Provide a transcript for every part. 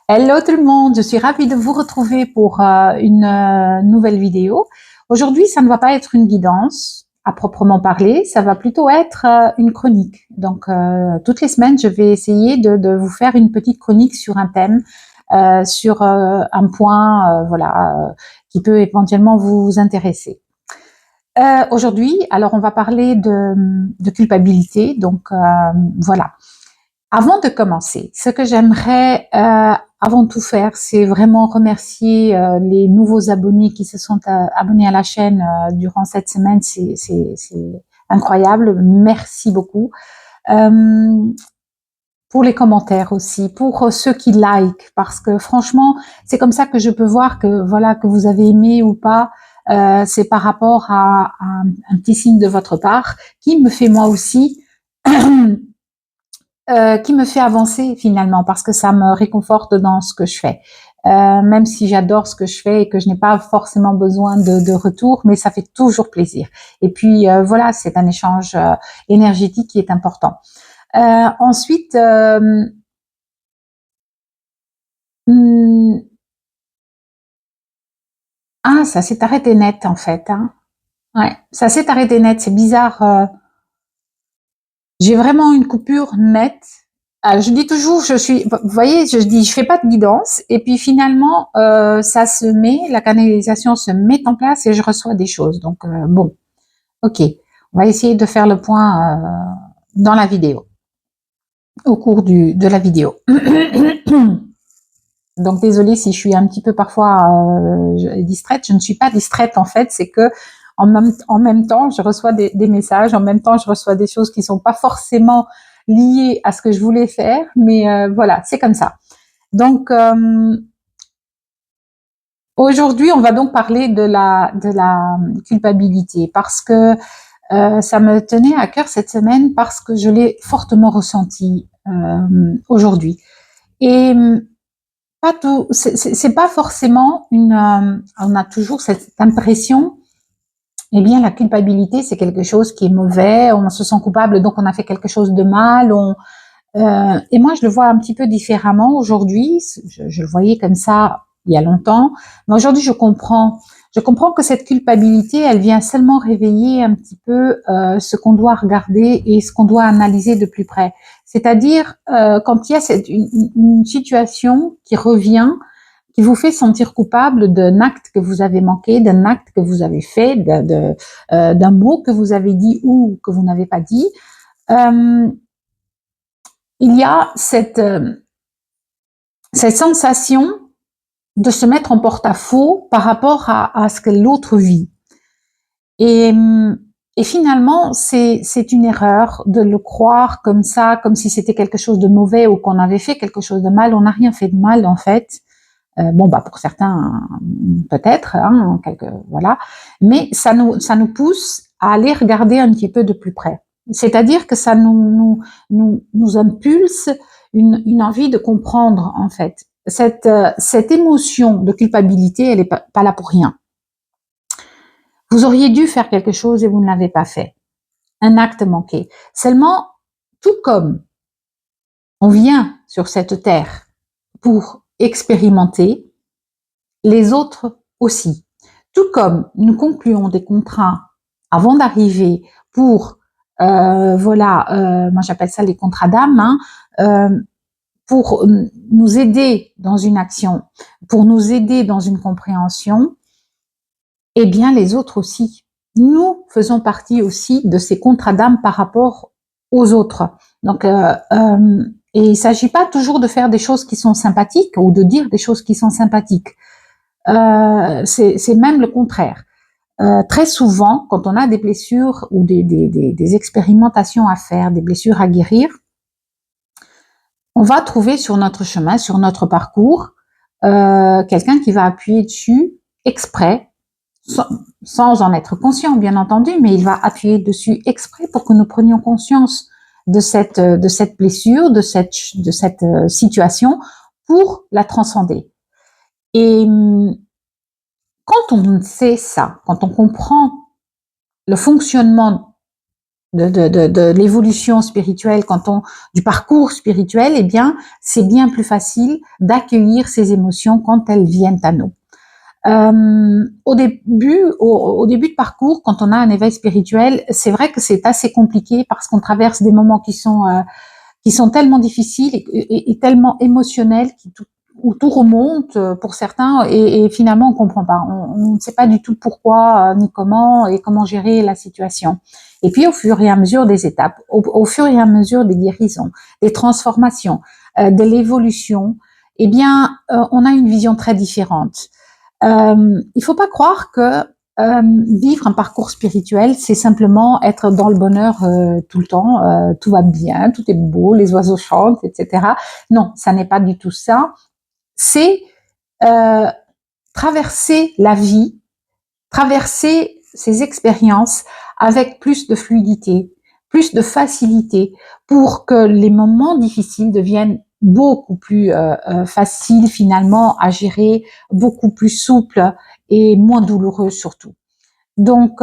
Hello tout le monde, je suis ravie de vous retrouver pour une nouvelle vidéo. Aujourd'hui, ça ne va pas être une guidance à proprement parler, ça va plutôt être une chronique. Donc, toutes les semaines, je vais essayer de vous faire une petite chronique sur un thème, sur un point, qui peut éventuellement vous intéresser. Aujourd'hui, alors on va parler de culpabilité. Donc, voilà. Avant de commencer, ce que j'aimerais avant tout faire, c'est vraiment remercier les nouveaux abonnés qui se sont abonnés à la chaîne durant cette semaine. C'est incroyable. Merci beaucoup. Euh, pour les commentaires aussi, pour ceux qui like, parce que franchement, c'est comme ça que je peux voir que voilà que vous avez aimé ou pas. C'est par rapport à un petit signe de votre part qui me fait moi aussi qui me fait avancer finalement parce que ça me réconforte dans ce que je fais. Même si j'adore ce que je fais et que je n'ai pas forcément besoin de retour, mais ça fait toujours plaisir. Et puis voilà, c'est un échange énergétique qui est important. Ensuite, hmm, ça s'est arrêté net en fait. Hein. Ouais, ça s'est arrêté net. C'est bizarre. J'ai vraiment une coupure nette. Je dis toujours, vous voyez, je dis, je fais pas de guidance, et puis finalement, ça se met, la canalisation se met en place et je reçois des choses. Donc bon, ok, on va essayer de faire le point dans la vidéo, au cours de la vidéo. Donc désolée si je suis un petit peu parfois distraite. Je ne suis pas distraite en fait, c'est que en même temps, je reçois des messages, en même temps, je reçois des choses qui sont pas forcément liées à ce que je voulais faire, mais voilà, c'est comme ça. Donc aujourd'hui, on va donc parler de la culpabilité parce que ça me tenait à cœur cette semaine parce que je l'ai fortement ressenti aujourd'hui. Et pas tout, c'est pas forcément on a toujours cette impression, eh bien, la culpabilité, c'est quelque chose qui est mauvais, on se sent coupable, donc on a fait quelque chose de mal, et moi, je le vois un petit peu différemment aujourd'hui, je le voyais comme ça il y a longtemps, mais aujourd'hui, je comprends que cette culpabilité, elle vient seulement réveiller un petit peu ce qu'on doit regarder et ce qu'on doit analyser de plus près. C'est-à-dire quand il y a une situation qui revient, qui vous fait sentir coupable d'un acte que vous avez manqué, d'un acte que vous avez fait, d'un mot que vous avez dit ou que vous n'avez pas dit. Euh, il y a cette sensation de se mettre en porte-à-faux par rapport à ce que l'autre vit. Et, et finalement, c'est une erreur de le croire comme ça, comme si c'était quelque chose de mauvais ou qu'on avait fait quelque chose de mal. On n'a rien fait de mal en fait. Bon, bah pour certains peut-être, hein, voilà. Mais ça nous pousse à aller regarder un petit peu de plus près. C'est-à-dire que ça nous impulse une envie de comprendre en fait. Cette émotion de culpabilité, elle est pas là pour rien. Vous auriez dû faire quelque chose et vous ne l'avez pas fait. Un acte manqué. Seulement, tout comme on vient sur cette terre pour expérimenter, les autres aussi. Tout comme nous concluons des contrats avant d'arriver pour, moi j'appelle ça les contrats d'âme, hein, pour nous aider dans une action, pour nous aider dans une compréhension, eh bien les autres aussi. Nous faisons partie aussi de ces contrats d'âme par rapport aux autres. Donc, et il ne s'agit pas toujours de faire des choses qui sont sympathiques ou de dire des choses qui sont sympathiques. C'est même le contraire. Très souvent, quand on a des blessures ou des expérimentations à faire, des blessures à guérir, on va trouver sur notre chemin, sur notre parcours, quelqu'un qui va appuyer dessus exprès, sans en être conscient, bien entendu, mais il va appuyer dessus exprès pour que nous prenions conscience de cette blessure, de cette situation, pour la transcender. Et quand on sait ça, quand on comprend le fonctionnement de l'évolution spirituelle, du parcours spirituel, eh bien, c'est bien plus facile d'accueillir ces émotions quand elles viennent à nous. Au début de parcours, quand on a un éveil spirituel, c'est vrai que c'est assez compliqué parce qu'on traverse des moments qui sont tellement difficiles et tellement émotionnels, où tout remonte pour certains et finalement on comprend pas. On ne sait pas du tout pourquoi ni comment et comment gérer la situation. Et puis au fur et à mesure des étapes, au fur et à mesure des guérisons, des transformations, de l'évolution, eh bien on a une vision très différente. Il faut pas croire que vivre un parcours spirituel, c'est simplement être dans le bonheur tout le temps, tout va bien, tout est beau, les oiseaux chantent, etc. Non, ça n'est pas du tout ça. C'est traverser la vie, traverser ces expériences avec plus de fluidité, plus de facilité, pour que les moments difficiles deviennent beaucoup plus faciles finalement à gérer, beaucoup plus souples et moins douloureux surtout. Donc,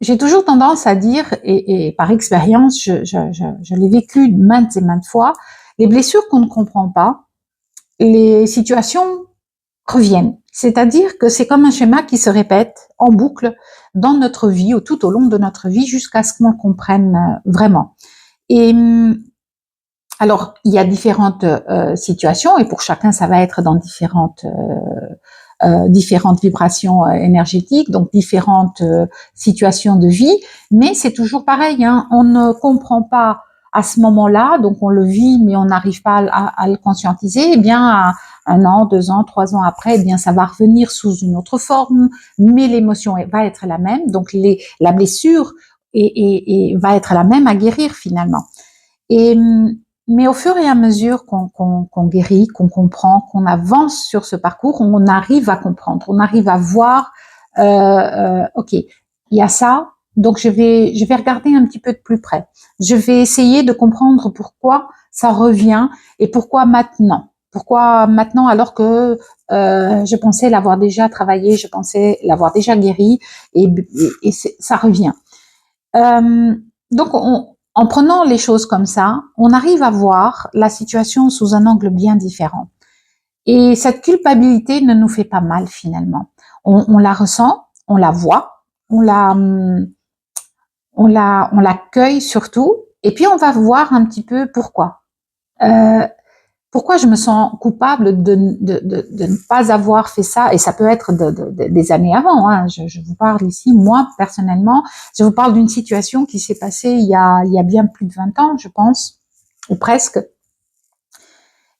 j'ai toujours tendance à dire, et par expérience, je l'ai vécu maintes et maintes fois, les blessures qu'on ne comprend pas, les situations reviennent. C'est-à-dire que c'est comme un schéma qui se répète en boucle dans notre vie ou tout au long de notre vie jusqu'à ce qu'on comprenne vraiment. Et alors, il y a différentes situations et pour chacun, ça va être dans différentes vibrations énergétiques, donc différentes situations de vie, mais c'est toujours pareil, hein, on ne comprend pas à ce moment-là, donc on le vit, mais on n'arrive pas à le conscientiser, eh bien, à 1 an, 2 ans, 3 ans après, eh bien, ça va revenir sous une autre forme, mais l'émotion va être la même, donc la blessure va être la même à guérir finalement. Et mais au fur et à mesure qu'on guérit, qu'on comprend, qu'on avance sur ce parcours, on arrive à comprendre, on arrive à voir, ok, il y a ça, donc je vais regarder un petit peu de plus près. Je vais essayer de comprendre pourquoi ça revient et pourquoi maintenant. Pourquoi maintenant alors que je pensais l'avoir déjà travaillé, je pensais l'avoir déjà guéri et ça revient. Donc, en prenant les choses comme ça, on arrive à voir la situation sous un angle bien différent. Et cette culpabilité ne nous fait pas mal finalement. On la ressent, on la voit, on l'accueille surtout, et puis on va voir un petit peu pourquoi. Pourquoi je me sens coupable de ne pas avoir fait ça, et ça peut être des années avant, hein. Je vous parle ici, moi, personnellement, je vous parle d'une situation qui s'est passée il y a bien plus de 20 ans, je pense, ou presque.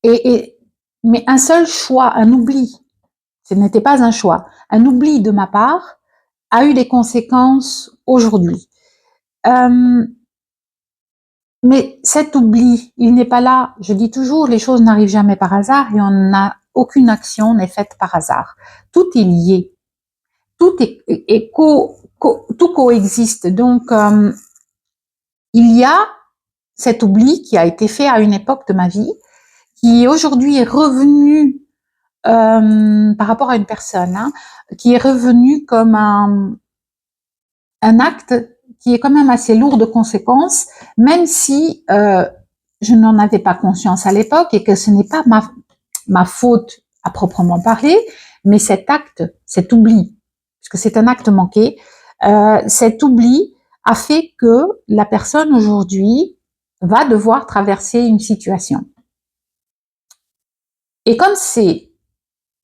Mais un seul choix, un oubli, ce n'était pas un choix, un oubli de ma part a eu des conséquences aujourd'hui. Mais cet oubli, il n'est pas là. Je dis toujours, les choses n'arrivent jamais par hasard et aucune action n'est faite par hasard. Tout est lié. Tout tout coexiste. Donc, il y a cet oubli qui a été fait à une époque de ma vie, qui aujourd'hui est revenu par rapport à une personne, hein, qui est revenu comme un acte qui est quand même assez lourd de conséquences, même si je n'en avais pas conscience à l'époque et que ce n'est pas ma faute à proprement parler, mais cet acte, cet oubli, parce que c'est un acte manqué, cet oubli a fait que la personne aujourd'hui va devoir traverser une situation. Et comme c'est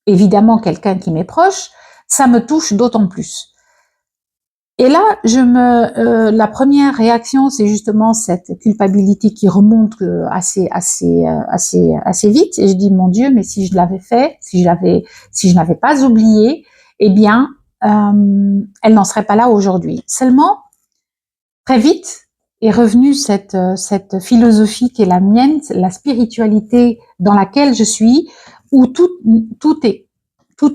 évidemment quelqu'un qui m'est proche, ça me touche d'autant plus. Et là, la première réaction, c'est justement cette culpabilité qui remonte assez vite. Et je dis, mon Dieu, mais si je l'avais fait, si je n'avais pas oublié, eh bien, elle n'en serait pas là aujourd'hui. Seulement, très vite est revenue cette philosophie qui est la mienne, la spiritualité dans laquelle je suis, où tout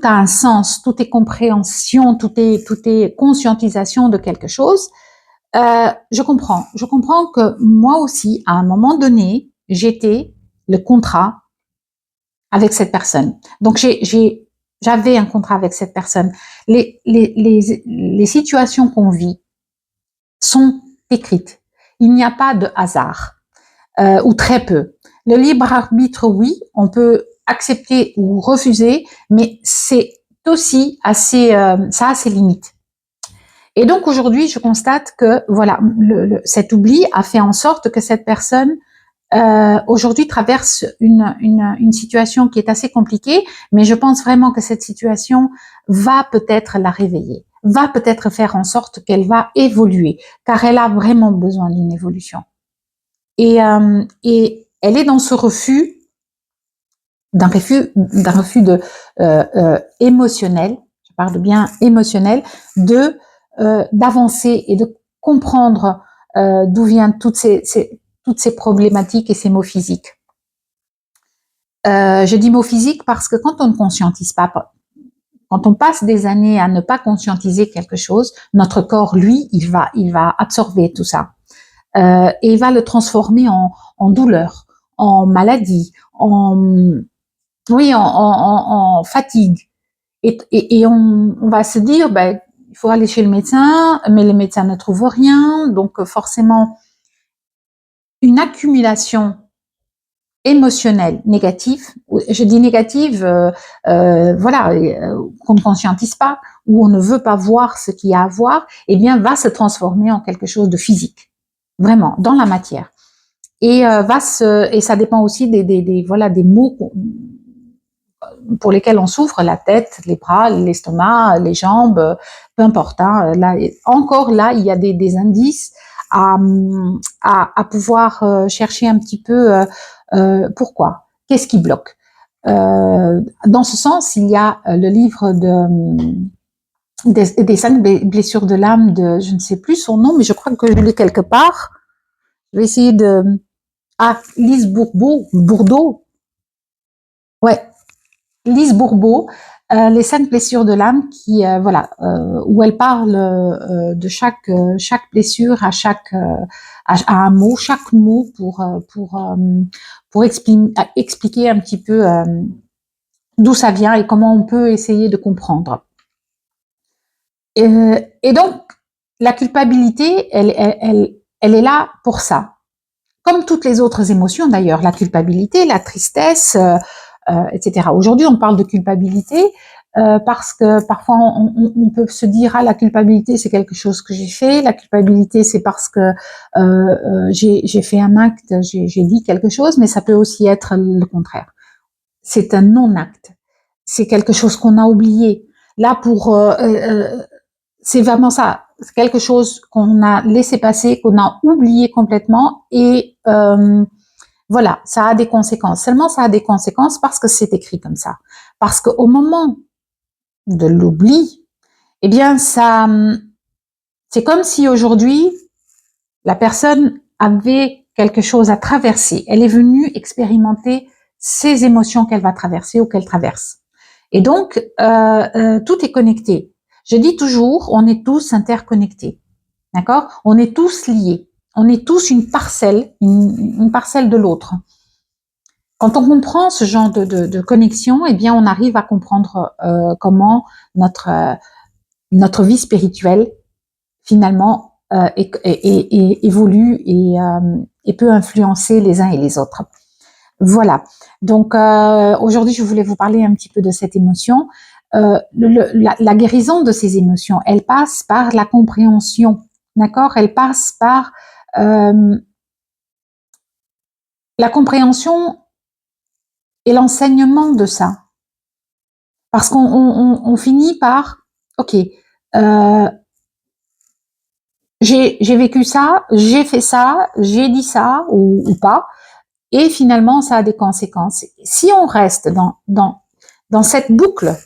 a un sens, tout est compréhension, tout est conscientisation de quelque chose. Je comprends que moi aussi, à un moment donné, j'étais le contrat avec cette personne. Donc j'avais un contrat avec cette personne. Les situations qu'on vit sont écrite. Il n'y a pas de hasard, ou très peu. Le libre arbitre, oui, on peut accepter ou refuser, mais c'est aussi assez, ça a ses limites. Et donc aujourd'hui, je constate que voilà, cet oubli a fait en sorte que cette personne aujourd'hui traverse une situation qui est assez compliquée, mais je pense vraiment que cette situation va peut-être la réveiller, va peut-être faire en sorte qu'elle va évoluer, car elle a vraiment besoin d'une évolution. Et elle est dans ce refus, d'un refus de émotionnel, je parle bien émotionnel, de d'avancer et de comprendre d'où viennent toutes ces problématiques et ces mots physiques. Je dis mots physiques parce que quand on ne conscientise pas, quand on passe des années à ne pas conscientiser quelque chose, notre corps, lui, il va absorber tout ça. Et il va le transformer en douleur, en maladie, en fatigue. Et on va se dire, ben, il faut aller chez le médecin, mais les médecins ne trouvent rien, donc forcément, une accumulation émotionnelle négative, je dis négative, voilà, qu'on ne conscientise pas, où on ne veut pas voir ce qu'il y a à voir, eh bien, va se transformer en quelque chose de physique, vraiment, dans la matière. Et et ça dépend aussi des maux pour lesquels on souffre, la tête, les bras, l'estomac, les jambes, peu importe. Hein, là, encore là, il y a des indices à pouvoir chercher un petit peu pourquoi, qu'est-ce qui bloque. Dans ce sens, il y a le livre des 5 blessures de l'âme de, je ne sais plus son nom, mais je crois que je l'ai quelque part. Je vais essayer de... Ah, Lise Bourdeau. Ouais, Lise Bourbeau, les 5 blessures de l'âme, qui voilà, où elle parle de chaque blessure à un mot, chaque mot pour expliquer un petit peu d'où ça vient et comment on peut essayer de comprendre. Et donc la culpabilité, elle est là pour ça. Comme toutes les autres émotions d'ailleurs, la culpabilité, la tristesse, etc. Aujourd'hui, on parle de culpabilité parce que parfois on peut se dire ah la culpabilité c'est quelque chose que j'ai fait, la culpabilité c'est parce que j'ai fait un acte, j'ai dit quelque chose, mais ça peut aussi être le contraire. C'est un non-acte, c'est quelque chose qu'on a oublié. Là c'est vraiment ça, c'est quelque chose qu'on a laissé passer, qu'on a oublié complètement et voilà, ça a des conséquences. Seulement, ça a des conséquences parce que c'est écrit comme ça. Parce qu'au moment de l'oubli, eh bien, c'est comme si aujourd'hui, la personne avait quelque chose à traverser. Elle est venue expérimenter ces émotions qu'elle va traverser ou qu'elle traverse. Et donc, tout est connecté. Je dis toujours, on est tous interconnectés. D'accord? On est tous liés. On est tous une parcelle de l'autre. Quand on comprend ce genre de connexion, eh bien, on arrive à comprendre comment notre vie spirituelle finalement évolue et peut influencer les uns et les autres. Voilà. Donc aujourd'hui, je voulais vous parler un petit peu de cette émotion. La guérison de ces émotions, elle passe par la compréhension, d'accord? Elle passe par la compréhension et l'enseignement de ça. Parce qu'on finit par, ok, j'ai vécu ça, j'ai fait ça, j'ai dit ça ou pas, et finalement ça a des conséquences. Si on reste dans cette boucle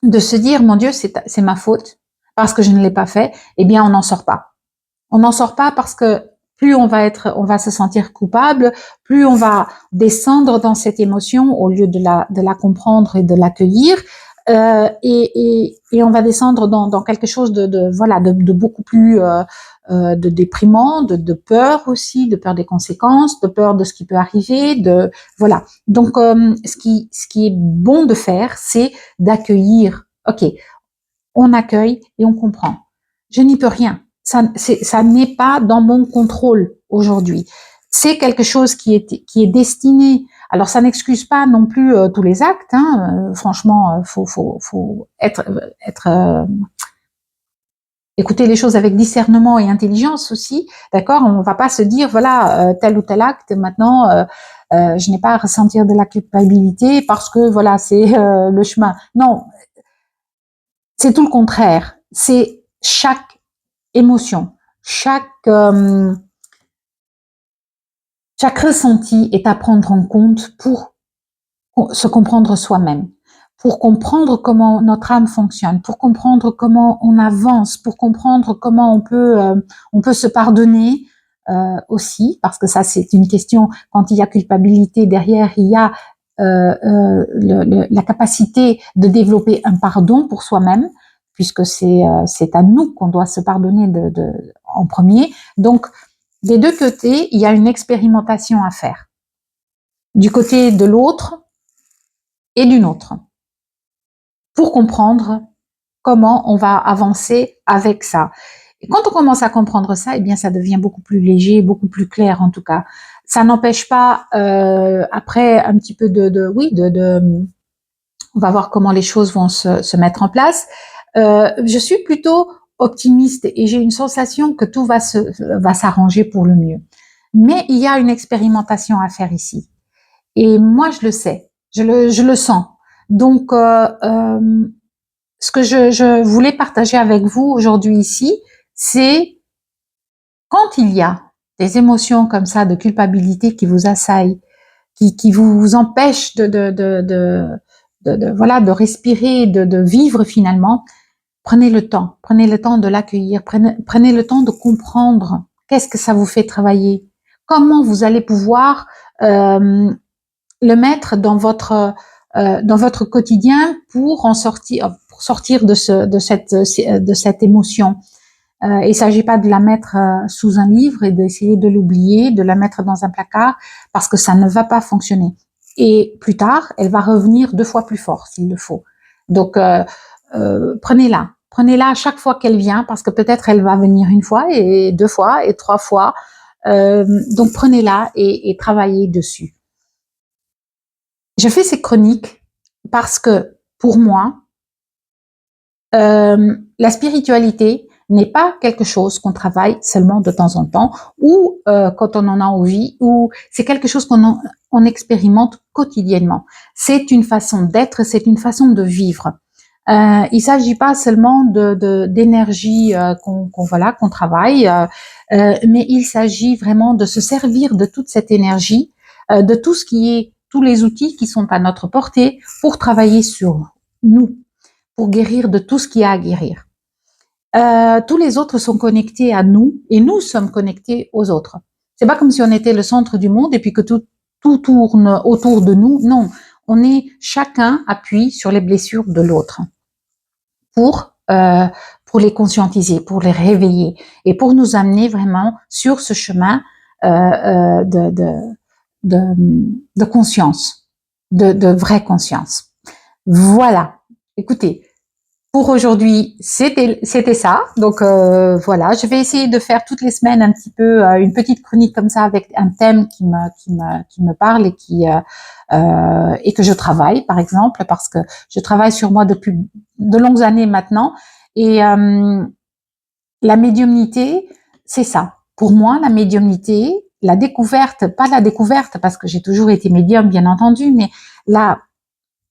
de se dire mon Dieu c'est ma faute parce que je ne l'ai pas fait, eh bien on n'en sort pas. On n'en sort pas parce que plus on va se sentir coupable, plus on va descendre dans cette émotion au lieu de la comprendre et de l'accueillir, et on va descendre dans quelque chose de beaucoup plus de déprimant, de peur aussi, de peur des conséquences, de peur de ce qui peut arriver, voilà. Donc ce qui est bon de faire, c'est d'accueillir. Ok, on accueille et on comprend. Je n'y peux rien. ça n'est pas dans mon contrôle aujourd'hui. C'est quelque chose qui est destiné. Alors, ça n'excuse pas non plus tous les actes. Hein. Franchement, faut écouter les choses avec discernement et intelligence aussi. D'accord. On va pas se dire voilà tel ou tel acte. Maintenant, je n'ai pas à ressentir de la culpabilité parce que voilà c'est le chemin. Non, c'est tout le contraire. C'est chaque émotion, chaque ressenti est à prendre en compte pour se comprendre soi-même, pour comprendre comment notre âme fonctionne, pour comprendre comment on avance, pour comprendre comment on peut se pardonner aussi, parce que ça c'est une question. Quand il y a culpabilité derrière, il y a la capacité de développer un pardon pour soi-même, puisque c'est à nous qu'on doit se pardonner en premier. Donc, des deux côtés, il y a une expérimentation à faire. Du côté de l'autre et d'une autre. Pour comprendre comment on va avancer avec ça. Et quand on commence à comprendre ça, eh bien, ça devient beaucoup plus léger, beaucoup plus clair en tout cas. Ça n'empêche pas après un petit peu on va voir comment les choses vont se mettre en place. Je suis plutôt optimiste et j'ai une sensation que tout va s'arranger pour le mieux. Mais il y a une expérimentation à faire ici. Et moi, je le sais, je le sens. Donc, ce que je voulais partager avec vous aujourd'hui ici, c'est quand il y a des émotions comme ça de culpabilité qui vous assaillent, qui vous empêchent de respirer, de vivre finalement, prenez le temps de l'accueillir, prenez le temps de comprendre qu'est-ce que ça vous fait travailler, comment vous allez pouvoir le mettre dans votre quotidien pour sortir de cette émotion. Il s'agit pas de la mettre sous un livre et d'essayer de l'oublier, de la mettre dans un placard, parce que ça ne va pas fonctionner. Et plus tard, elle va revenir 2 fois plus fort s'il le faut. Donc prenez-la à chaque fois qu'elle vient, parce que peut-être elle va venir 1 fois et 2 fois et 3 fois. Donc prenez-la et travaillez dessus. Je fais ces chroniques parce que pour moi, la spiritualité n'est pas quelque chose qu'on travaille seulement de temps en temps ou quand on en a envie, ou c'est quelque chose qu'on expérimente quotidiennement. C'est une façon d'être, c'est une façon de vivre. Il s'agit pas seulement d'énergie qu'on travaille, mais il s'agit vraiment de se servir de toute cette énergie, de tous les outils qui sont à notre portée pour travailler sur nous, pour guérir de tout ce qu'il y a à guérir. Tous les autres sont connectés à nous et nous sommes connectés aux autres. C'est pas comme si on était le centre du monde et puis que tout tourne autour de nous. Non, chacun appuie sur les blessures de l'autre pour les conscientiser, pour les réveiller et pour nous amener vraiment sur ce chemin de conscience, de vraie conscience. Voilà. Écoutez, pour aujourd'hui, c'était ça. Donc voilà, je vais essayer de faire toutes les semaines un petit peu une petite chronique comme ça avec un thème qui me parle et que je travaille, par exemple, parce que je travaille sur moi depuis de longues années maintenant. Et la médiumnité, c'est ça. Pour moi, la médiumnité, la découverte, pas la découverte parce que j'ai toujours été médium, bien entendu, mais la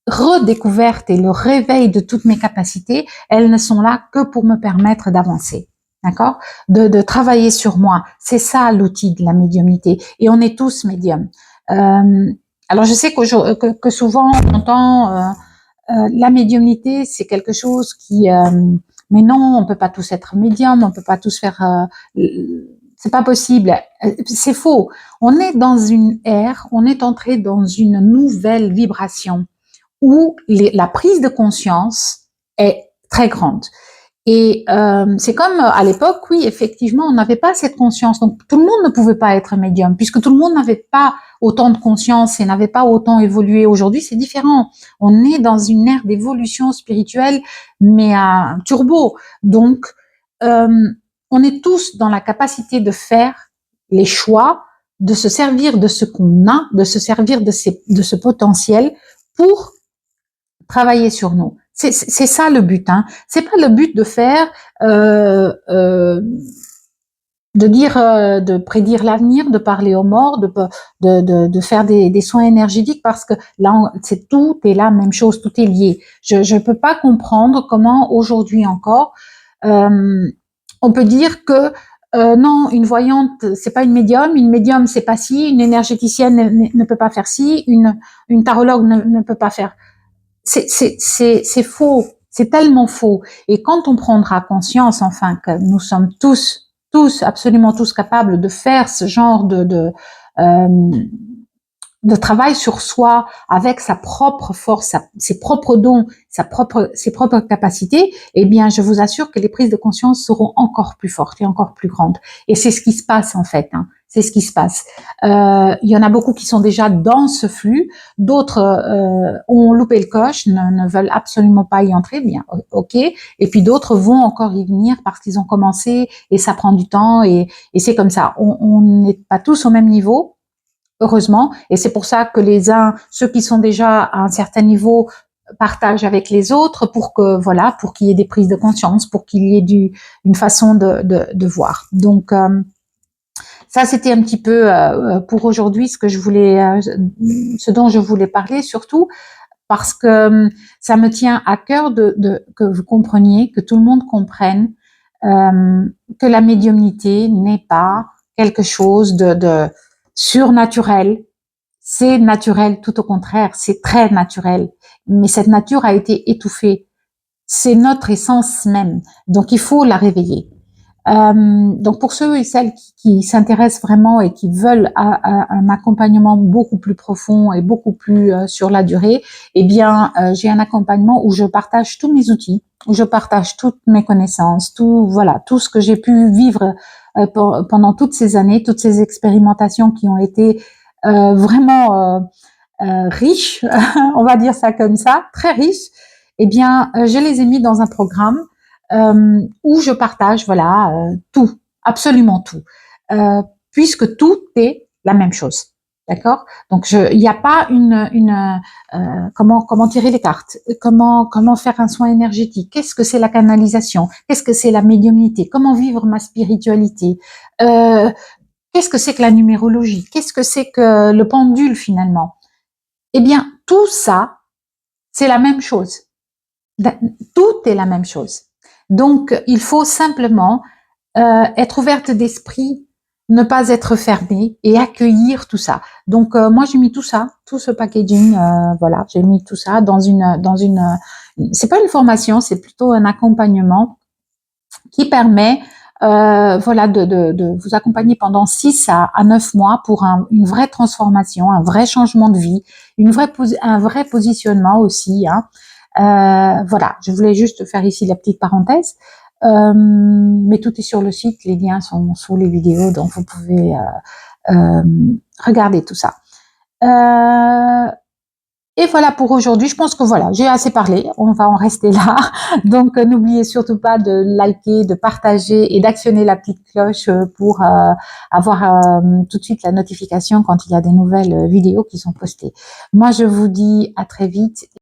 redécouverte et le réveil de toutes mes capacités, elles ne sont là que pour me permettre d'avancer. D'accord? De travailler sur moi. C'est ça l'outil de la médiumnité. Et on est tous médiums. Alors je sais que souvent on entend la médiumnité, c'est quelque chose qui mais non, on peut pas tous être médium, on peut pas tous faire c'est pas possible. C'est faux. On est dans une ère, on est entré dans une nouvelle vibration où la prise de conscience est très grande. Et c'est comme à l'époque, oui, effectivement, on n'avait pas cette conscience. Donc tout le monde ne pouvait pas être médium, puisque tout le monde n'avait pas autant de conscience et n'avait pas autant évolué. Aujourd'hui, c'est différent. On est dans une ère d'évolution spirituelle, mais à turbo. Donc, on on est tous dans la capacité de faire les choix, de se servir de ce qu'on a, de se servir de ce potentiel pour travailler sur nous. C'est ça le but, hein. C'est pas le but de faire, de dire, de prédire l'avenir, de parler aux morts, de faire des soins énergétiques, parce que là, c'est tout est la même chose, tout est lié. Je peux pas comprendre comment aujourd'hui encore, on peut dire que non, une voyante, c'est pas une médium, c'est pas ci, une énergéticienne ne peut pas faire ci, une tarologue ne peut pas faire. C'est faux, c'est tellement faux. Et quand on prendra conscience, enfin, que nous sommes tous, absolument tous capables de faire ce genre de travail sur soi avec sa propre force, ses propres dons, ses propres capacités, eh bien, je vous assure que les prises de conscience seront encore plus fortes et encore plus grandes. Et c'est ce qui se passe, en fait, hein. C'est ce qui se passe. Il y en a beaucoup qui sont déjà dans ce flux, d'autres ont loupé le coche, ne veulent absolument pas y entrer, bien, ok. Et puis d'autres vont encore y venir parce qu'ils ont commencé et ça prend du temps et c'est comme ça. On n'est pas tous au même niveau, heureusement, et c'est pour ça que ceux qui sont déjà à un certain niveau, partagent avec les autres pour que, voilà, pour qu'il y ait des prises de conscience, pour qu'il y ait une façon de voir. Donc, ça, c'était un petit peu pour aujourd'hui ce dont je voulais parler, surtout parce que ça me tient à cœur que vous compreniez, que tout le monde comprenne que la médiumnité n'est pas quelque chose de surnaturel. C'est naturel, tout au contraire, c'est très naturel. Mais cette nature a été étouffée. C'est notre essence même. Donc, il faut la réveiller. Donc, pour ceux et celles qui s'intéressent vraiment et qui veulent un accompagnement beaucoup plus profond et beaucoup plus sur la durée, eh bien, j'ai un accompagnement où je partage tous mes outils, où je partage toutes mes connaissances, tout ce que j'ai pu vivre pendant toutes ces années, toutes ces expérimentations qui ont été vraiment riches, on va dire ça comme ça, très riches. Eh bien, je les ai mis dans un programme où je partage, tout, absolument tout, puisque tout est la même chose, d'accord. Donc, il n'y a pas comment tirer les cartes, comment faire un soin énergétique, qu'est-ce que c'est la canalisation, qu'est-ce que c'est la médiumnité, comment vivre ma spiritualité, qu'est-ce que c'est que la numérologie, qu'est-ce que c'est que le pendule finalement. Eh bien, tout ça, c'est la même chose. Tout est la même chose. Donc, il faut simplement être ouverte d'esprit, ne pas être fermée et accueillir tout ça. Donc, moi, j'ai mis tout ça, tout ce packaging, j'ai mis tout ça dans c'est pas une formation, c'est plutôt un accompagnement qui permet, de vous accompagner pendant 6 à 9 mois pour une vraie transformation, un vrai changement de vie, un vrai positionnement aussi, hein. Je voulais juste faire ici la petite parenthèse, mais tout est sur le site, les liens sont sous les vidéos, donc vous pouvez regarder tout ça. Et voilà pour aujourd'hui. Je pense que j'ai assez parlé. On va en rester là. Donc, n'oubliez surtout pas de liker, de partager et d'actionner la petite cloche pour avoir tout de suite la notification quand il y a des nouvelles vidéos qui sont postées. Moi, je vous dis à très vite.